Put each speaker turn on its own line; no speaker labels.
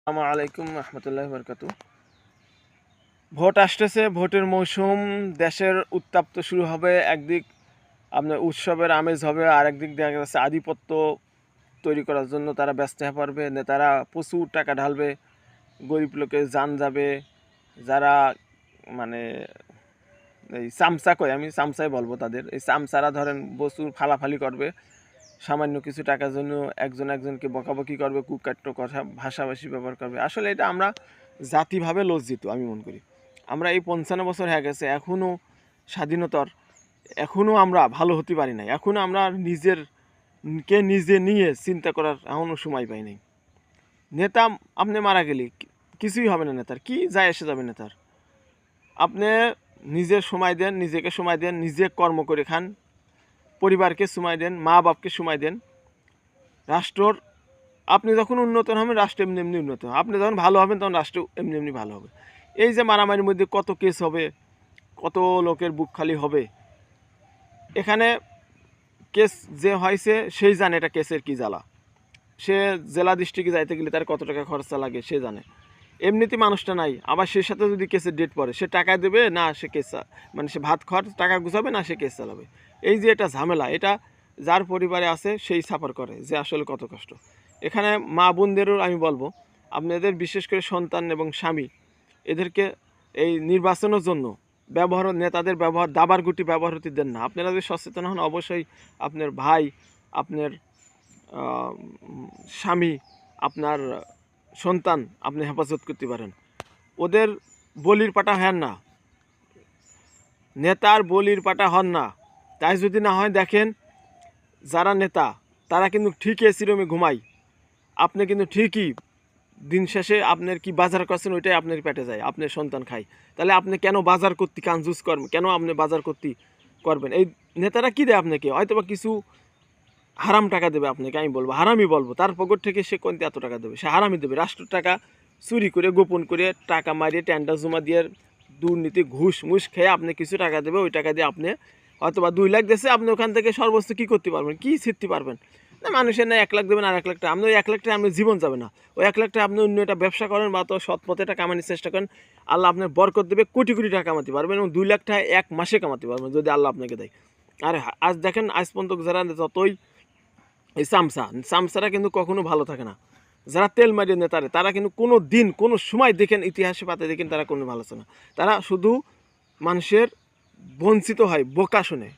আসসালামু আলাইকুম রহমতুল্লাহি বারকাতু। ভোট আসতেছে, ভোটের মৌসুম, দেশের উত্তাপ তো শুরু হবে। একদিক আপনার উৎসবের আমেজ হবে, আর একদিক দেখা যাচ্ছে আধিপত্য তৈরি করার জন্য তারা ব্যস্ত হয়ে পড়বে। নেতারা প্রচুর টাকা ঢালবে, গরিব লোকের জান যাবে। যারা মানে এই চামচা কয়, আমি চামচাই বলবো তাদের, এই চামচারা ধরেন প্রচুর ফালাফালি করবে সামান্য কিছু টাকার জন্য, একজন একজনকে বকাবকি করবে, কুকাট্য কথা ভাষাভাষী ব্যবহার করবে। আসলে এটা আমরা জাতিভাবে লজ্জিত আমি মনে করি। আমরা এই 55 বছর হয়ে গেছে, এখনও স্বাধীনতার এখনও আমরা ভালো হতে পারি নাই। এখনও আমরা নিজে নিয়ে চিন্তা করার এখনও সময় পাই নাই। নেতা আপনি মারা গেলে কিছুই হবে না, নেতার কি যায় এসে যাবে নেতার। আপনি নিজের সময় দেন, নিজেকে সময় দেন, নিজে কর্ম করে খান, পরিবারকে সময় দেন, মা বাপকে সময় দেন। রাষ্ট্রর আপনি যখন উন্নত হবেন, রাষ্ট্র এমনি এমনি উন্নত হবে। আপনি যখন ভালো হবেন, তখন রাষ্ট্র এমনি এমনি ভালো হবে। এই যে মারামারির মধ্যে কত কেস হবে, কত লোকের বুক খালি হবে। এখানে কেস যে হয়েছে সেই জানে এটা কেসের কি জ্বালা। সে জেলা ডিস্ট্রিক্টে যাইতে গেলে তার কত টাকা খরচা লাগে সে জানে। এমনিতে মানুষটা নাই, আবার সে সাথে যদি কেসের ডেট পড়ে, সে টাকা দেবে না সে কেস, মানে সে ভাত খাওয়ার টাকা গুছাবে না সে কেস চালাবে। এই যে এটা ঝামেলা, এটা যার পরিবারে আছে সেই সাফার করে, যে আসলে কত কষ্ট। এখানে মা বোনদেরও আমি বলবো, আপনাদের বিশেষ করে সন্তান এবং স্বামী, এদেরকে এই নির্বাচনের জন্য নেতাদের ব্যবহার দাবার গুটি ব্যবহার হতে দেন না। আপনারা যদি সচেতন হন, অবশ্যই আপনার ভাই, আপনার স্বামী, আপনার সন্তান আপনি হেফাজত করতে পারেন। ওদের বলির পাটা হন না, নেতার বলির পাটা হন না। তাই যদি না হয়, দেখেন যারা নেতা তারা কিন্তু ঠিকই এসি রুমে ঘুমায়, আপনি কিন্তু ঠিকই দিন শেষে আপনার কি বাজার করছেন ওইটাই আপনার পেটে যায়, আপনার সন্তান খায়। তাহলে আপনি কেন বাজার করতে কানজুস করবেন, কেন আপনি বাজার করতে করবেন? এই নেতারা কী দেয় আপনাকে? হয়তো বা কিছু হারাম টাকা দেবে আপনাকে, আমি বলবো হারামই বলবো। তার পকেট থেকে সে কোনতে এত টাকা দেবে? সে হারামই দেবে। রাষ্ট্রের টাকা চুরি করে, গোপন করে, টাকা মারিয়ে, টেন্ডার জমা দিয়ে, দুর্নীতি ঘুষ মুষ খেয়ে আপনি কিছু টাকা দেবে। ওই টাকা দিয়ে আপনি হয়তো বা 2 লাখ দিয়েছে, আপনি ওখান থেকে সর্বোচ্চ কী করতে পারবেন, কী ছিটতে পারবেন? না, মানুষের না 1 লাখ দেবেন আর 1 লাখ টাকা, আপনি ওই 1 লাখ টাকা আপনার জীবন যাবে না। ওই 1 লাখ টাকা আপনি অন্য একটা ব্যবসা করেন বা তো সৎ পথে টাকা কামানোর চেষ্টা করেন, আল্লাহ আপনার বরকত দেবে, কোটি কোটি টাকা কামাতে পারবেন, এবং 2 লাখ টাকা 1 মাসে কামাতে পারবেন যদি আল্লাহ আপনাকে দেয়। আর আজ দেখেন, আজ পর্যন্ত যারা যতই এই চামচারা কিন্তু কখনো ভালো থাকে না। যারা তেল মারিয়ে নেতারে, তারা কিন্তু কোনো দিন কোনো সময় দেখেন, ইতিহাসে পাতে দেখেন তারা কোনো ভালো আছে না। তারা শুধু মানুষের বঞ্চিত হয় বোকা শুনে।